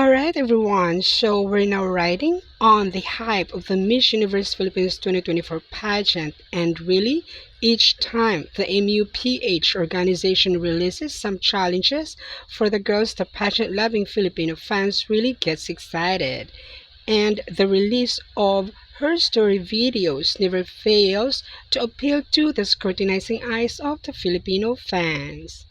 Alright, everyone, so we're now riding on the hype of the Miss Universe Philippines 2024 pageant, and really, each time the MUPH organization releases some challenges for the girls, the pageant loving Filipino fans really gets excited. And the release of her story videos never fails to appeal to the scrutinizing eyes of the Filipino fans.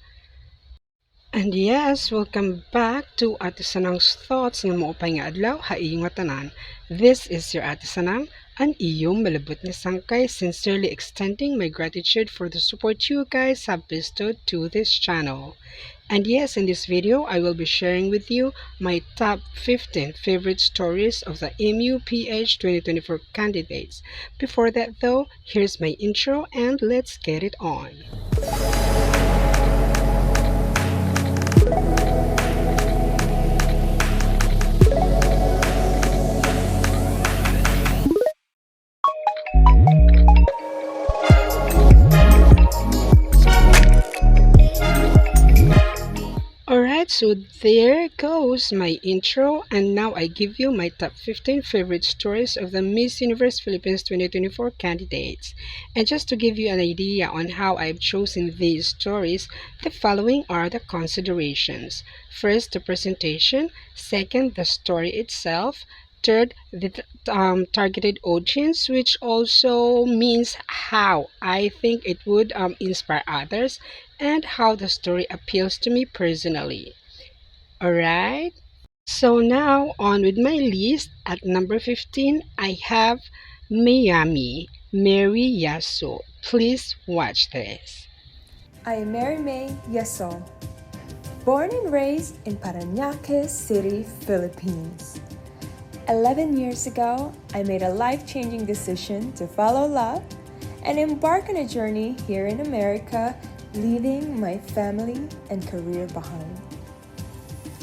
And yes, welcome back to Ate Sanang's Thoughts ng maupay nga adlaw, haiyong nga tanan. This is your Ate Sanang, ang iyong malabot nga sangkay, sincerely extending my gratitude for the support you guys have bestowed to this channel. And yes, in this video, I will be sharing with you my top 15 favorite stories of the MUPH 2024 candidates. Before that though, here's my intro and let's get it on. Alright, so there goes my intro, and now I give you my top 15 favorite stories of the Miss Universe Philippines 2024 candidates. And just to give you an idea on how I've chosen these stories, the following are the considerations. First, the presentation. Second, the story itself. Third, the targeted audience, which also means how I think it would inspire others and how the story appeals to me personally. Alright, so now on with my list. At number 15, I have Miami, Mary Yasso. Please watch this. I'm Mary May Yasso, born and raised in Parañaque City, Philippines. 11 years ago, I made a life-changing decision to follow love and embark on a journey here in America, leaving my family and career behind.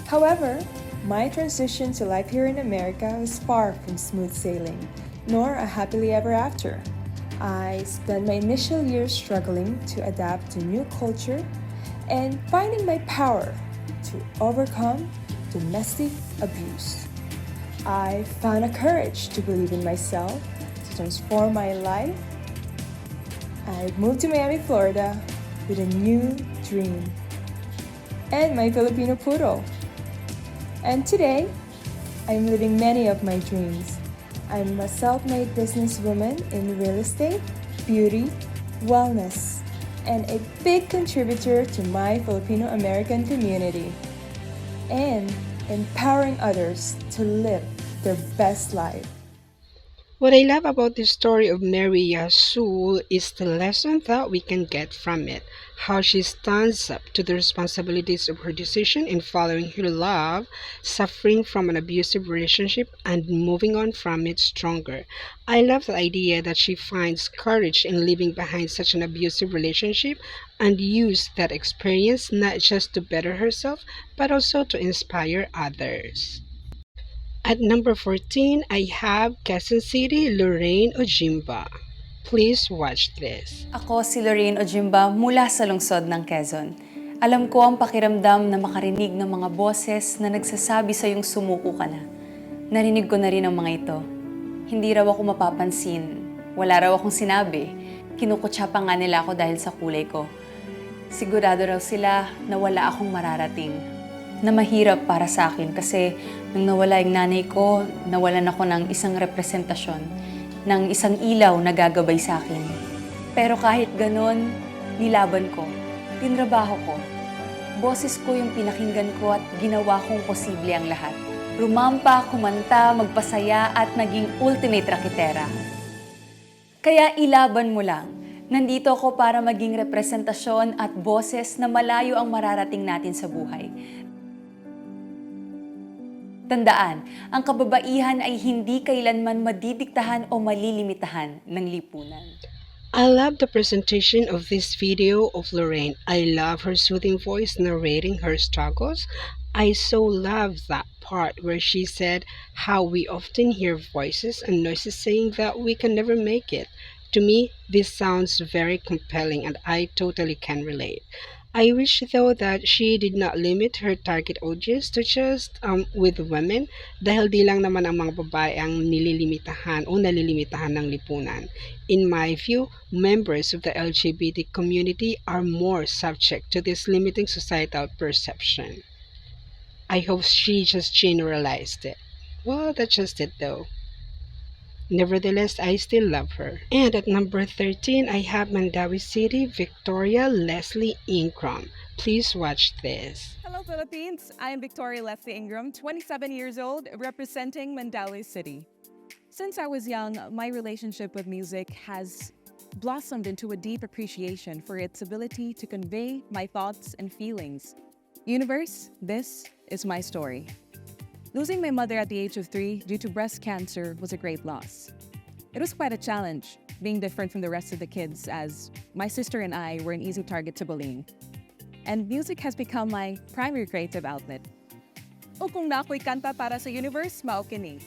However, my transition to life here in America was far from smooth sailing, nor a happily ever after. I spent my initial years struggling to adapt to new culture and finding my power to overcome domestic abuse. I found a courage to believe in myself, to transform my life. I moved to Miami, Florida with a new dream and my Filipino poodle. And today, I'm living many of my dreams. I'm a self-made businesswoman in real estate, beauty, wellness, and a big contributor to my Filipino-American community, and empowering others to live their best life. What I love about the story of Mary Yasul is the lesson that we can get from it. How she stands up to the responsibilities of her decision in following her love, suffering from an abusive relationship, and moving on from it stronger. I love the idea that she finds courage in leaving behind such an abusive relationship and use that experience not just to better herself, but also to inspire others. At number 14, I have Quezon City, Lorraine Ojimba. Please watch this. Ako si Lorraine Ojimba mula sa lungsod ng Quezon. Alam ko ang pakiramdam na makarinig ng mga boses na nagsasabi sa iyong sumuko ka na. Narinig ko na rin ang mga ito. Hindi raw ako mapapansin. Wala raw akong sinabi. Kinukutsa pa nga nila ako dahil sa kulay ko. Sigurado raw sila na wala akong mararating. Na mahirap para sa akin kasi nung nawala yung nanay ko, nawalan ako ng isang representasyon, ng isang ilaw na gagabay sa akin. Pero kahit ganon, nilaban ko, tinrabaho ko. Boses ko yung pinakinggan ko at ginawa kong posible ang lahat. Rumampa, kumanta, magpasaya at naging ultimate raketera. Kaya ilaban mo lang. Nandito ako para maging representasyon at boses na malayo ang mararating natin sa buhay. Tandaan, ang kababaihan ay hindi kailanman madidiktahan o malilimitahan ng lipunan. I love the presentation of this video of Lorraine. I love her soothing voice narrating her struggles. I so love that part where she said how we often hear voices and noises saying that we can never make it. To me, this sounds very compelling and I totally can relate. I wish though that she did not limit her target audience to just with women dahil di lang naman ang mga babae ang nililimitahan o nalilimitahan ng lipunan. In my view, members of the LGBT community are more subject to this limiting societal perception. I hope she just generalized it. Well, that's just it though. Nevertheless, I still love her. And at number 13, I have Mandawi City, Victoria Leslie Ingram. Please watch this. Hello, Philippines. I am Victoria Leslie Ingram, 27 years old, representing Mandawi City. Since I was young, my relationship with music has blossomed into a deep appreciation for its ability to convey my thoughts and feelings. Universe, this is my story. Losing my mother at the age of 3 due to breast cancer was a great loss. It was quite a challenge, being different from the rest of the kids, as my sister and I were an easy target to bullying. And music has become my primary creative outlet. O kung na ako'y kanta para sa universe, maokinig.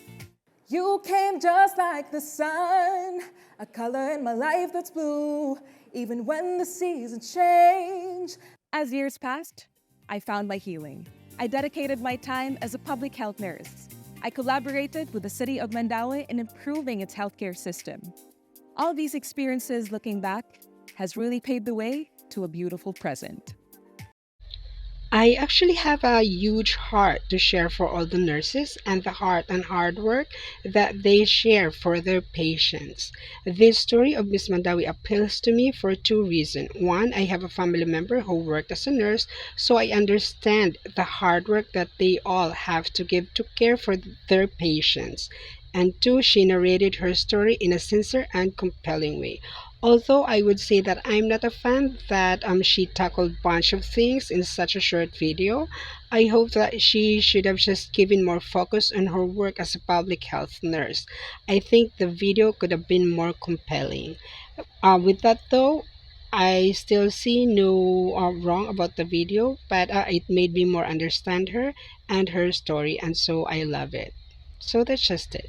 You came just like the sun, a color in my life that's blue, even when the seasons change. As years passed, I found my healing. I dedicated my time as a public health nurse. I collaborated with the city of Mandawi in improving its healthcare system. All these experiences, looking back, has really paved the way to a beautiful present. I actually have a huge heart to share for all the nurses and the heart and hard work that they share for their patients. This story of Miss Mandawi appeals to me for two reasons. One, I have a family member who worked as a nurse, so I understand the hard work that they all have to give to care for their patients. And two, she narrated her story in a sincere and compelling way. Although I would say that I'm not a fan that she tackled bunch of things in such a short video, I hope that she should have just given more focus on her work as a public health nurse. I think the video could have been more compelling. With that though, I still see no wrong about the video, but it made me more understand her and her story, and so I love it. So that's just it.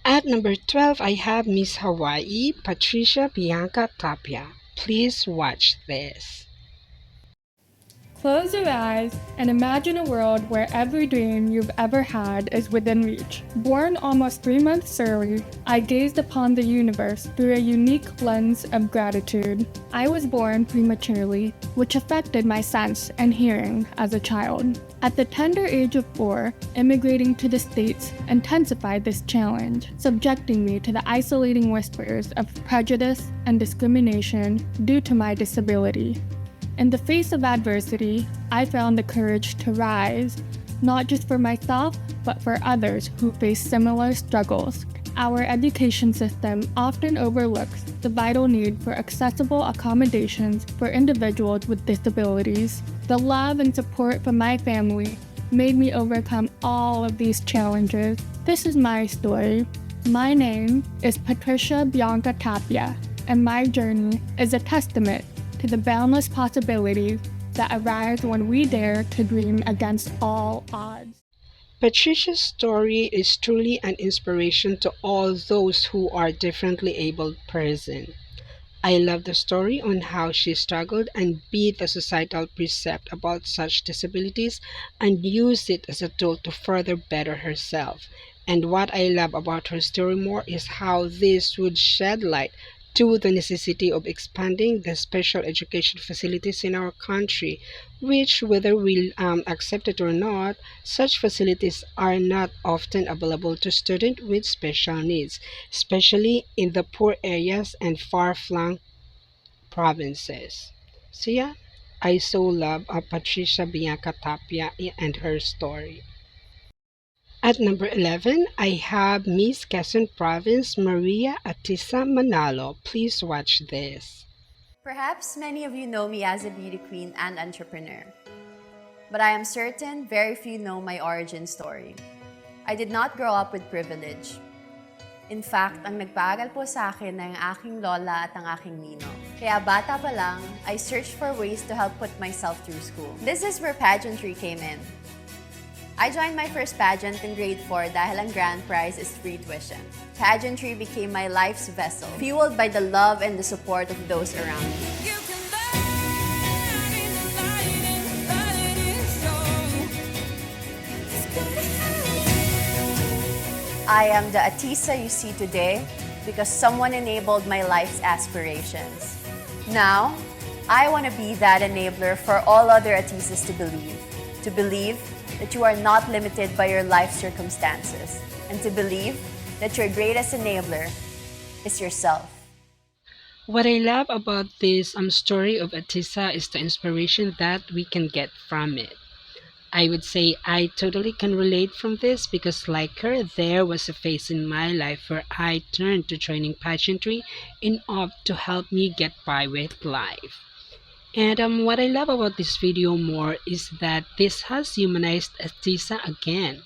At number 12, I have Miss Hawaii, Patricia Bianca Tapia. Please watch this. Close your eyes and imagine a world where every dream you've ever had is within reach. Born almost 3 months early, I gazed upon the universe through a unique lens of gratitude. I was born prematurely, which affected my sense and hearing as a child. At the tender age of 4, immigrating to the States intensified this challenge, subjecting me to the isolating whispers of prejudice and discrimination due to my disability. In the face of adversity, I found the courage to rise, not just for myself, but for others who face similar struggles. Our education system often overlooks the vital need for accessible accommodations for individuals with disabilities. The love and support from my family made me overcome all of these challenges. This is my story. My name is Patricia Bianca Tapia, and my journey is a testament to the boundless possibilities that arise when we dare to dream against all odds. Patricia's story is truly an inspiration to all those who are differently abled persons. I love the story on how she struggled and beat the societal precept about such disabilities and used it as a tool to further better herself. And what I love about her story more is how this would shed light to the necessity of expanding the special education facilities in our country, which, whether we accept it or not, such facilities are not often available to students with special needs, especially in the poor areas and far-flung provinces. So yeah, I so love Patricia Bianca Tapia and her story. At number 11, I have Miss Quezon Province Maria Atisa Manalo. Please watch this. Perhaps many of you know me as a beauty queen and entrepreneur. But I am certain very few know my origin story. I did not grow up with privilege. In fact, ang nagpaaral po sa akin ay ang aking lola at ang aking nino. Kaya bata pa lang, I searched for ways to help put myself through school. This is where pageantry came in. I joined my first pageant in grade 4 dahil ang grand prize is free tuition. Pageantry became my life's vessel, fueled by the love and the support of those around me. I am the Atisa you see today because someone enabled my life's aspirations. Now, I want to be that enabler for all other Atisas to believe that you are not limited by your life circumstances, and to believe that your greatest enabler is yourself. What I love about this story of Atisa is the inspiration that we can get from it. I would say I totally can relate from this because, like her, there was a phase in my life where I turned to joining pageantry in order to help me get by with life. And what I love about this video more is that this has humanized Atisa again.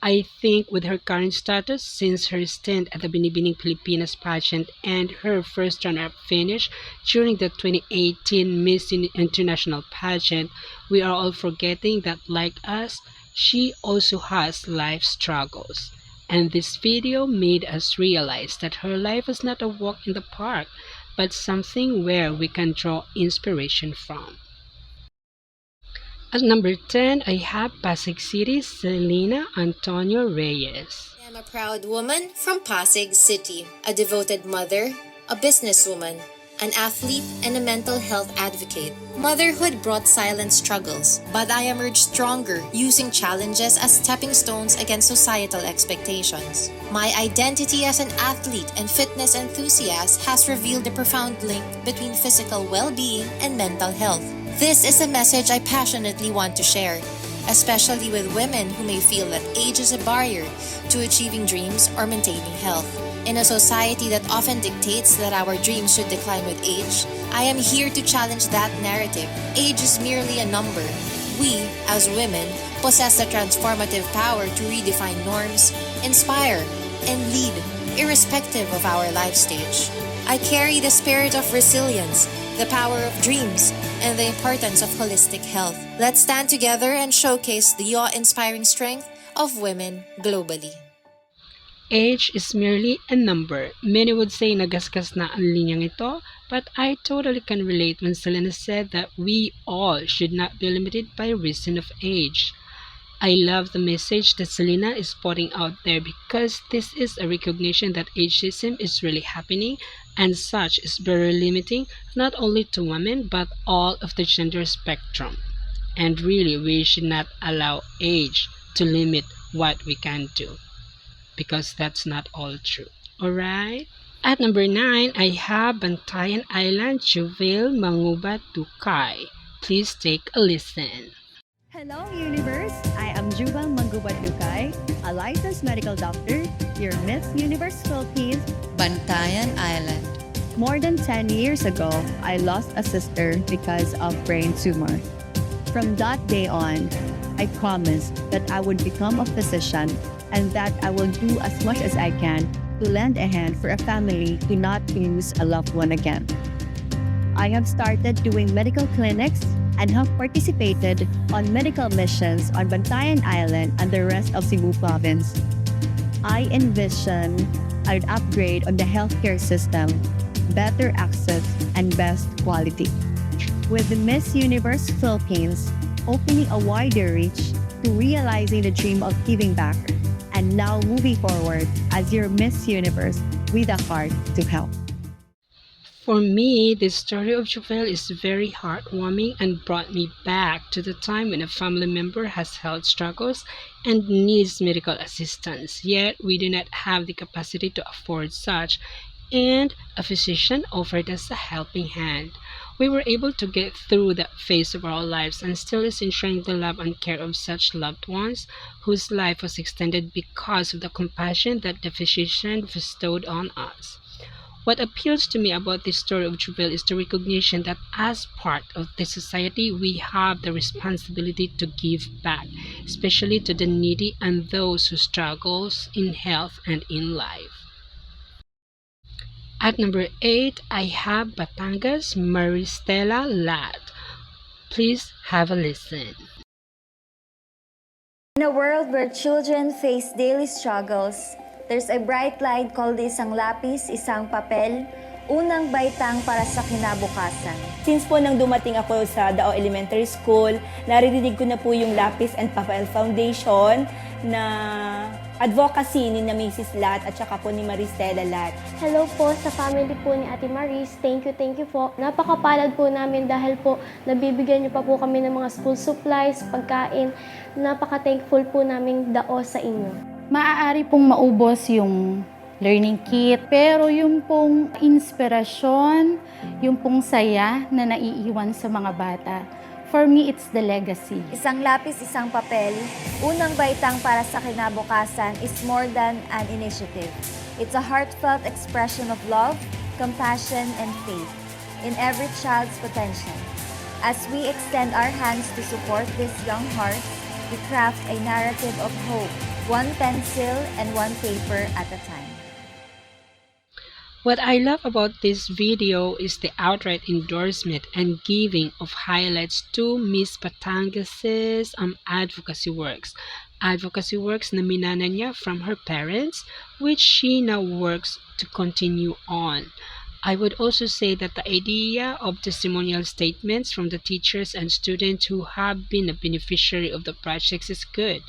I think with her current status, since her stint at the Binibining Pilipinas pageant and her first runner-up finish during the 2018 Miss International pageant, we are all forgetting that like us, she also has life struggles. And this video made us realize that her life is not a walk in the park, but something where we can draw inspiration from. At number 10, I have Pasig City, Selena Antonio Reyes. I am a proud woman from Pasig City, a devoted mother, a businesswoman, an athlete, and a mental health advocate. Motherhood brought silent struggles, but I emerged stronger using challenges as stepping stones against societal expectations. My identity as an athlete and fitness enthusiast has revealed the profound link between physical well-being and mental health. This is a message I passionately want to share, especially with women who may feel that age is a barrier to achieving dreams or maintaining health. In a society that often dictates that our dreams should decline with age, I am here to challenge that narrative. Age is merely a number. We, as women, possess the transformative power to redefine norms, inspire, and lead, irrespective of our life stage. I carry the spirit of resilience, the power of dreams, and the importance of holistic health. Let's stand together and showcase the awe-inspiring strength of women globally. Age is merely a number. Many would say nagasgas na ang linyang ito, but I totally can relate when Selena said that we all should not be limited by reason of age. I love the message that Selena is putting out there because this is a recognition that ageism is really happening and such is very limiting not only to women but all of the gender spectrum. And really, we should not allow age to limit what we can do because that's not all true. Alright? At number 9, I have Bantayan Island Juvel Mangubat Tukay. Please take a listen. Hello, Universe! I am Juba Mangubat-Dukay, a licensed medical doctor, your Miss Universe Philippines, Bantayan Island. More than 10 years ago, I lost a sister because of brain tumor. From that day on, I promised that I would become a physician and that I will do as much as I can to lend a hand for a family to not lose a loved one again. I have started doing medical clinics and have participated on medical missions on Bantayan Island and the rest of Cebu province. I envision an upgrade on the healthcare system, better access, and best quality. With the Miss Universe Philippines opening a wider reach to realizing the dream of giving back, and now moving forward as your Miss Universe with a heart to help. For me, the story of Jovel is very heartwarming and brought me back to the time when a family member has health struggles and needs medical assistance, yet we do not have the capacity to afford such, and a physician offered us a helping hand. We were able to get through that phase of our lives and still is ensuring the love and care of such loved ones whose life was extended because of the compassion that the physician bestowed on us. What appeals to me about this story of Jubil is the recognition that as part of the society, we have the responsibility to give back, especially to the needy and those who struggles in health and in life. At number 8, I have Batangas Maristela Lat. Please have a listen. In a world where children face daily struggles, there's a bright light called isang lapis, isang papel, unang baitang para sa kinabukasan. Since po nang dumating ako sa Dao Elementary School, naririnig ko na po yung Lapis and Papel Foundation na advocacy ni na Mrs. Lat at saka po ni Maristela Lat. Hello po sa family po ni Ate Maris. Thank you po. Napakapalad po namin dahil po nabibigyan niyo pa po kami ng mga school supplies, pagkain. Napaka-thankful po namin dao sa inyo. Maaari pong maubos yung learning kit, pero yung pong inspirasyon, yung pong saya na naiiwan sa mga bata, for me, it's the legacy. Isang lapis, isang papel, unang baitang para sa kinabukasan is more than an initiative. It's a heartfelt expression of love, compassion, and faith in every child's potential. As we extend our hands to support these young hearts, we craft a narrative of hope, one pencil and one paper at a time. What I love about this video is the outright endorsement and giving of highlights to Miss Batangas's advocacy works. Advocacy works na minana niya from her parents, which she now works to continue on. I would also say that the idea of testimonial statements from the teachers and students who have been a beneficiary of the projects is good.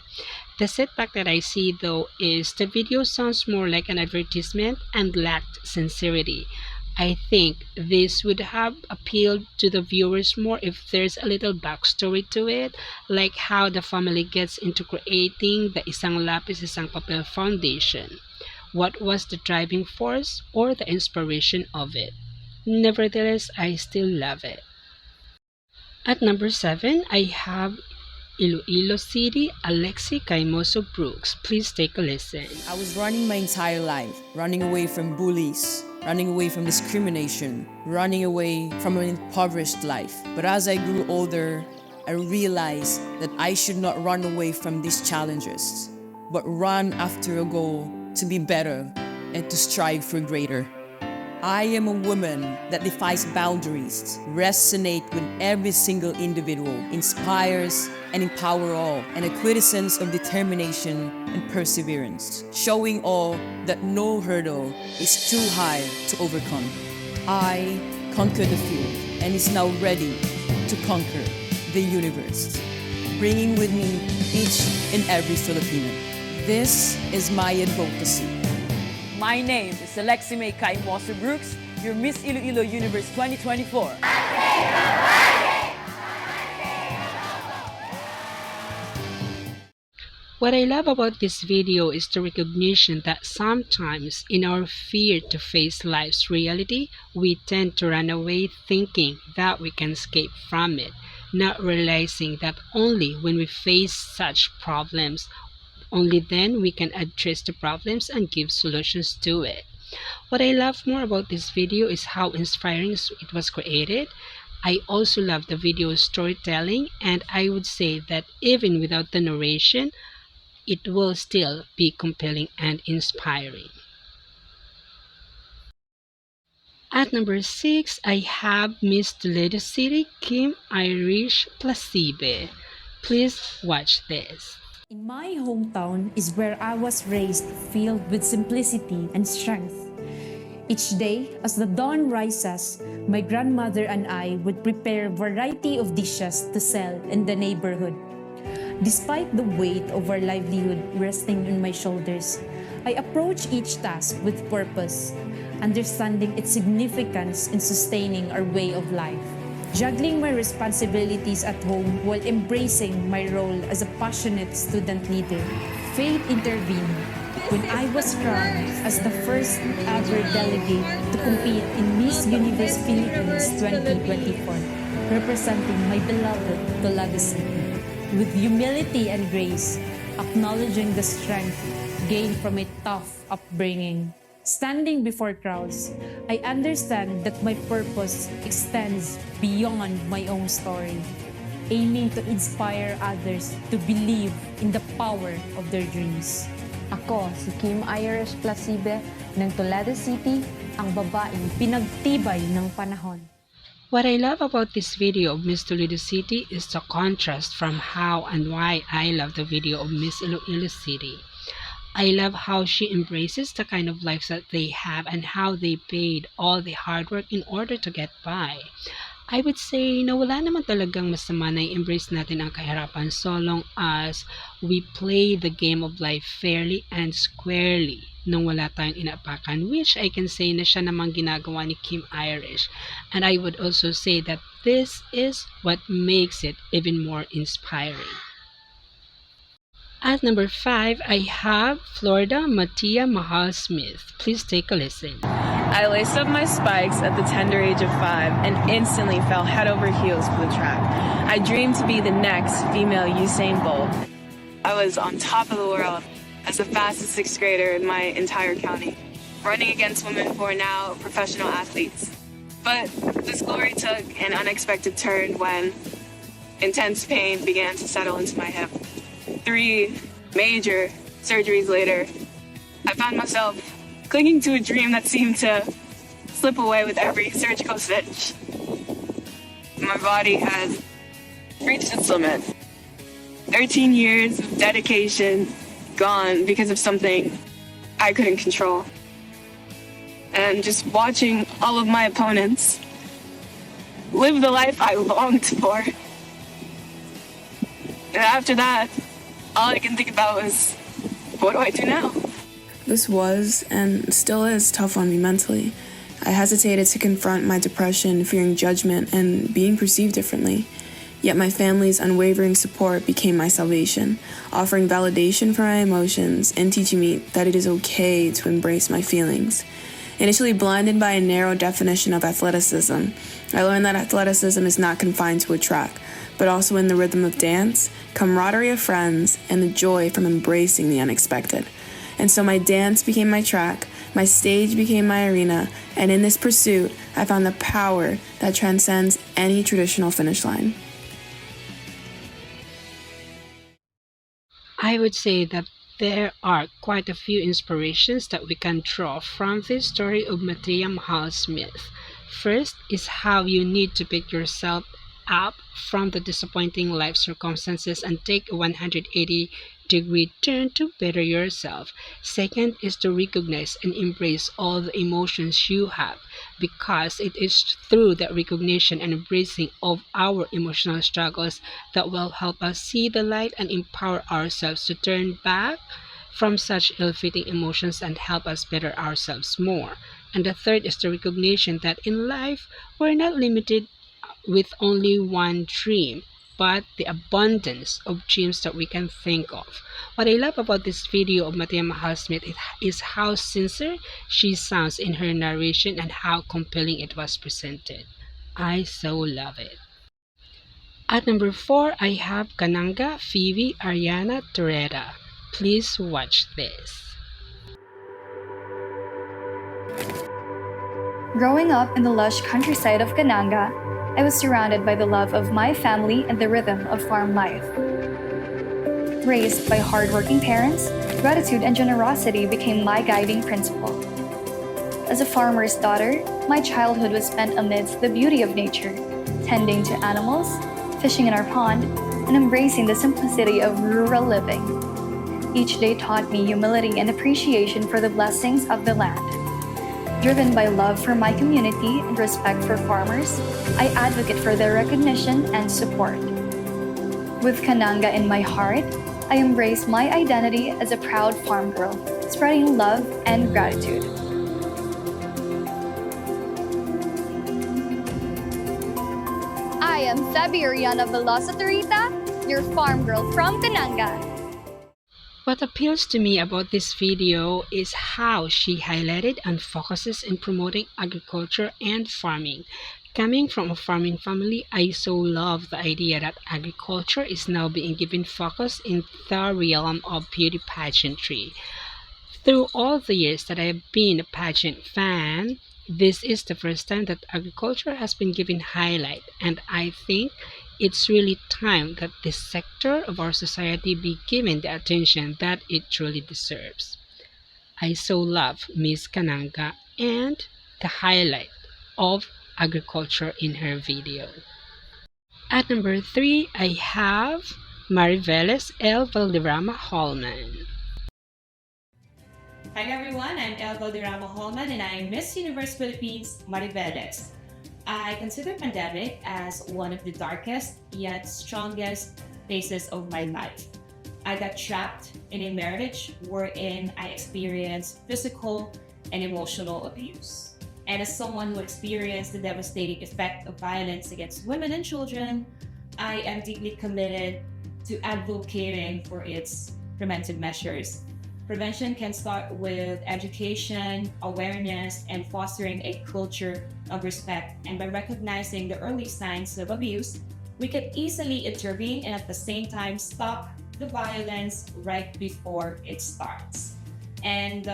The setback that I see though is the video sounds more like an advertisement and lacked sincerity. I think this would have appealed to the viewers more if there's a little backstory to it, like how the family gets into creating the Isang Lapis Isang Papel Foundation. What was the driving force or the inspiration of it? Nevertheless, I still love it. At number 7, I have Iloilo City, Alexi Caimoso Brooks. Please take a listen. I was running my entire life, running away from bullies, running away from discrimination, running away from an impoverished life. But as I grew older, I realized that I should not run away from these challenges, but run after a goal to be better and to strive for greater. I am a woman that defies boundaries, resonate with every single individual, inspires and empower all, and a quintessence of determination and perseverance, showing all that no hurdle is too high to overcome. I conquered the field and is now ready to conquer the universe, bringing with me each and every Filipino. This is my advocacy. My name is Alexi Caimoso Brooks, your Miss Iloilo Universe 2024. What I love about this video is the recognition that sometimes in our fear to face life's reality, we tend to run away thinking that we can escape from it, not realizing that only when we face such problems, only then we can address the problems and give solutions to it. What I love more about this video is how inspiring it was created. I also love the video storytelling, and I would say that even without the narration, it will still be compelling and inspiring. At number 6, I have Miss Toledo City, Kim Irish Placibe. Please watch this. In my hometown is where I was raised, filled with simplicity and strength. Each day, as the dawn rises, my grandmother and I would prepare a variety of dishes to sell in the neighborhood. Despite the weight of our livelihood resting on my shoulders, I approach each task with purpose, understanding its significance in sustaining our way of life. Juggling my responsibilities at home while embracing my role as a passionate student leader, fate intervened when I was crowned as the first ever delegate to compete in Miss Universe Philippines 2024, representing my beloved Toledo City. With humility and grace, acknowledging the strength gained from a tough upbringing. Standing before crowds, I understand that my purpose extends beyond my own story, aiming to inspire others to believe in the power of their dreams. Ako, si Kim Irish Placibe ng Toledo City, ang babaeng pinagtibay ng panahon. What I love about this video of Miss Toledo City is the contrast from how and why I love the video of Miss Iloilo City. I love how she embraces the kind of lives that they have and how they paid all the hard work in order to get by. I would say na wala naman talagang masama na i-embrace natin ang kahirapan so long as we play the game of life fairly and squarely nung wala tayong inaapakan, which I can say na siya namang ginagawa ni Kim Irish. And I would also say that this is what makes it even more inspiring. At number 5, I have Florida Mattia Mahal Smith. Please take a listen. I laced up my spikes at the tender age of 5 and instantly fell head over heels for the track. I dreamed to be the next female Usain Bolt. I was on top of the world as the fastest sixth grader in my entire county, running against women who are now professional athletes. But this glory took an unexpected turn when intense pain began to settle into my hip. 3 major surgeries later, I found myself clinging to a dream that seemed to slip away with every surgical stitch. My body has reached its limit. 13 years of dedication gone because of something I couldn't control. And just watching all of my opponents live the life I longed for. And after that, all I can think about was, what do I do now? This was, and still is, tough on me mentally. I hesitated to confront my depression, fearing judgment and being perceived differently. Yet my family's unwavering support became my salvation, offering validation for my emotions and teaching me that it is okay to embrace my feelings. Initially blinded by a narrow definition of athleticism, I learned that athleticism is not confined to a track, but also in the rhythm of dance, camaraderie of friends, and the joy from embracing the unexpected. And so my dance became my track, my stage became my arena, and in this pursuit, I found the power that transcends any traditional finish line. I would say that there are quite a few inspirations that we can draw from this story of Mattia Mahal Smith. First is how you need to pick yourself up from the disappointing life circumstances and take a 180-degree turn to better yourself. Second is to recognize and embrace all the emotions you have, because it is through that recognition and embracing of our emotional struggles that will help us see the light and empower ourselves to turn back from such ill-fitting emotions and help us better ourselves more. And the third is the recognition that in life we're not limited with only one dream, but the abundance of dreams that we can think of. What I love about this video of Mattia Mahal Smith is how sincere she sounds in her narration and how compelling it was presented. I so love it. At number 4, I have Kananga Phoebe Ariana Torreta. Please watch this. Growing up in the lush countryside of Kananga, I was surrounded by the love of my family and the rhythm of farm life. Raised by hardworking parents, gratitude and generosity became my guiding principle. As a farmer's daughter, my childhood was spent amidst the beauty of nature, tending to animals, fishing in our pond, and embracing the simplicity of rural living. Each day taught me humility and appreciation for the blessings of the land. Driven by love for my community and respect for farmers, I advocate for their recognition and support. With Kananga in my heart, I embrace my identity as a proud farm girl, spreading love and gratitude. I am Feberiana Velosa Torita, your farm girl from Kananga. What appeals to me about this video is how she highlighted and focuses in promoting agriculture and farming. Coming from a farming family, I so love the idea that agriculture is now being given focus in the realm of beauty pageantry. Through all the years that I have been a pageant fan, this is the first time that agriculture has been given highlight, and I think it's really time that this sector of our society be given the attention that it truly deserves. I so love Miss Kananga and the highlight of agriculture in her video. At number 3, I have Mariveles L. Valderrama Hallman. Hi everyone, I'm El Valderrama Holman and I'm Miss Universe Philippines Mariveles. I consider pandemic as one of the darkest yet strongest phases of my life. I got trapped in a marriage wherein I experienced physical and emotional abuse. And as someone who experienced the devastating effect of violence against women and children, I am deeply committed to advocating for its preventive measures. Prevention can start with education, awareness, and fostering a culture of respect. And by recognizing the early signs of abuse, we can easily intervene and at the same time stop the violence right before it starts. And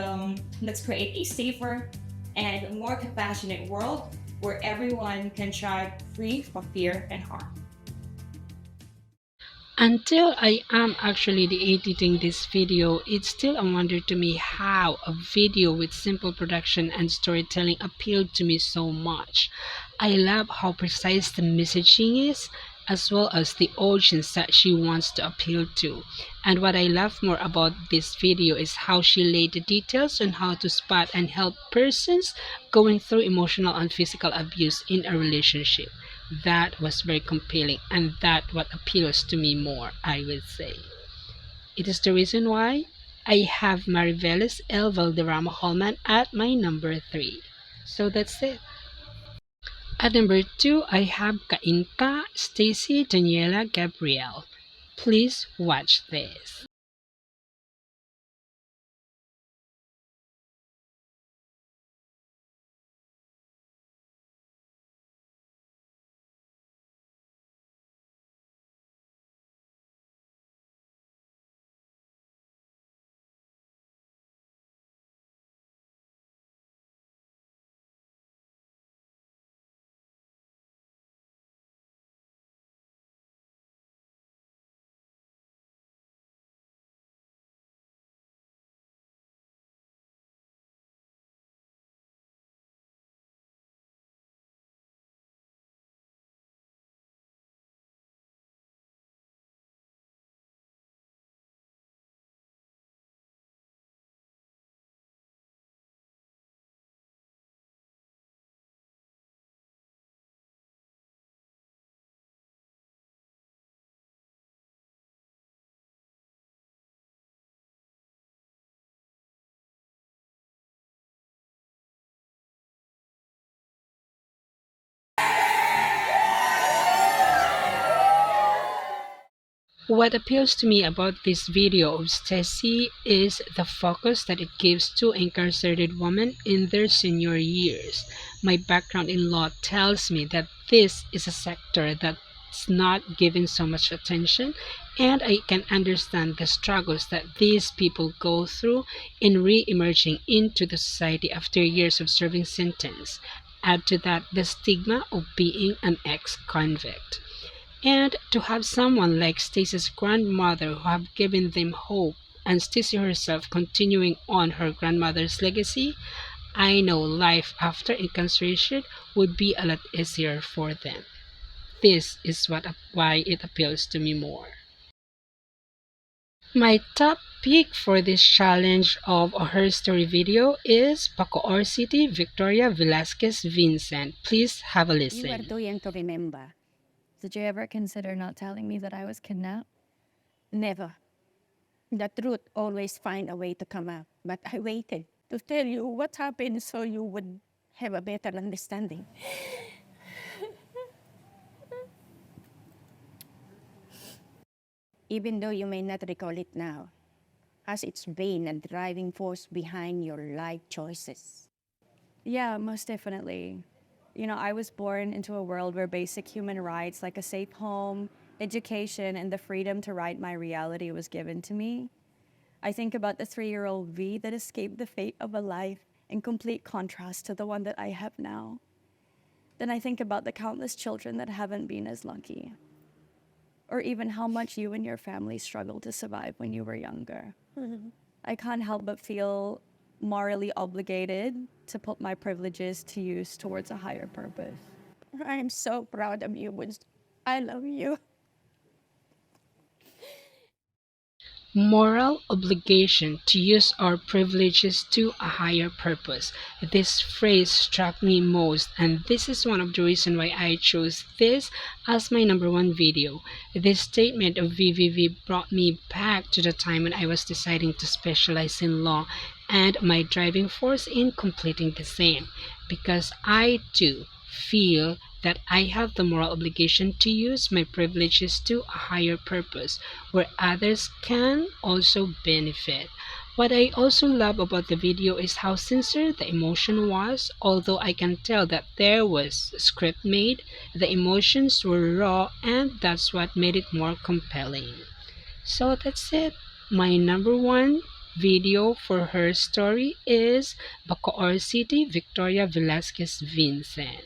let's create a safer and more compassionate world where everyone can thrive free from fear and harm. Until I am actually editing this video, it's still a wonder to me how a video with simple production and storytelling appealed to me so much. I love how precise the messaging is, as well as the audience that she wants to appeal to. And what I love more about this video is how she laid the details on how to spot and help persons going through emotional and physical abuse in a relationship. That was very compelling, and that what appeals to me more, I would say. It is the reason why I have Marivelis L. Valderrama Holman at my number 3. So that's it. At number 2, I have Kainta Stacy Daniela Gabrielle. Please watch this. What appeals to me about this video of Stacy is the focus that it gives to incarcerated women in their senior years. My background in law tells me that this is a sector that's not given so much attention, and I can understand the struggles that these people go through in re-emerging into the society after years of serving sentence. Add to that the stigma of being an ex-convict. And to have someone like Stacy's grandmother who have given them hope and Stacy herself continuing on her grandmother's legacy, I know life after incarceration would be a lot easier for them. This is why it appeals to me more. My top pick for this challenge of a Her Story video is Bacoor City Victoria Velasquez Vincent. Please have a You listen. are too young to remember. Did you ever consider not telling me that I was kidnapped? Never. The truth always find a way to come out. But I waited to tell you what happened so you would have a better understanding. Even though you may not recall it now, as it's been a driving force behind your life choices. Yeah, most definitely. I was born into a world where basic human rights like a safe home, education, and the freedom to write my reality was given to me. I think about the 3-year-old V that escaped the fate of a life in complete contrast to the one that I have now. Then I think about the countless children that haven't been as lucky, or even how much you and your family struggled to survive when you were younger. I can't help but feel morally obligated to put my privileges to use towards a higher purpose. I am so proud of you, Winston. I love you. moral obligation to use our privileges to a higher purpose. This phrase struck me most, and this is one of the reasons why I chose this as my number one video. This statement of VVV brought me back to the time when I was deciding to specialize in law and my driving force in completing the same, because I too feel that I have the moral obligation to use my privileges to a higher purpose where others can also benefit. What I also love about the video is how sincere the emotion was. Although I can tell that there was a script made, the emotions were raw, and that's what made it more compelling. So that's it. My number one video for her story is Bacoor City, Victoria Velasquez Vincent.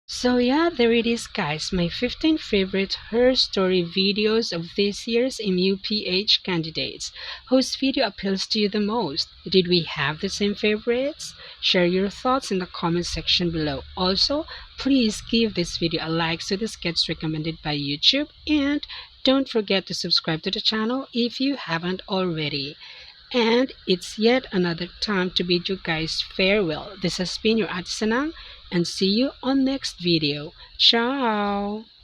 So yeah, there it is guys, my 15 favorite Her Story videos of this year's MUPH candidates. Whose video appeals to you the most? Did we have the same favorites? Share your thoughts in the comment section below. Also, please give this video a like so this gets recommended by YouTube, and don't forget to subscribe to the channel if you haven't already. And it's yet another time to bid you guys farewell. This has been your Ate Sanang, and see you on next video. Ciao!